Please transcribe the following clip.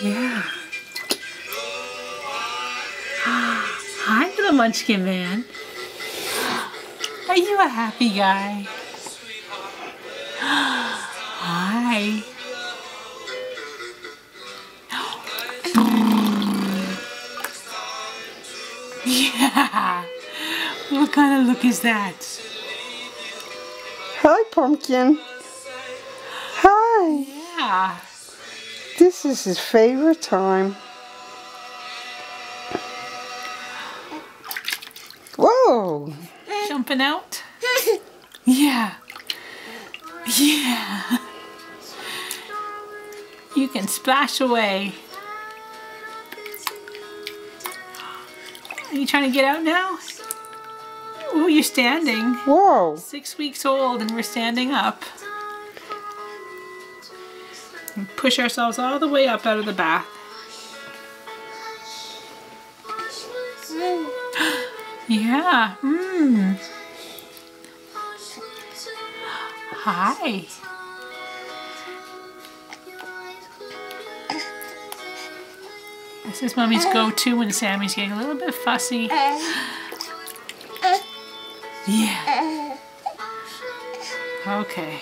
Yeah. Hi, little Munchkin Man. Are you a happy guy? Hi. Yeah. What kind of look is that? Hi, Pumpkin. Hi. Yeah. This is his favorite time. Whoa. Jumping out? Yeah. Yeah. You can splash away. Are you trying to get out now? Oh, you're standing. Whoa. 6 weeks old and we're standing up. And push ourselves all the way up out of the bath. Yeah. Hi. This is Mommy's go-to when Sammy's getting a little bit fussy. Yeah. Okay.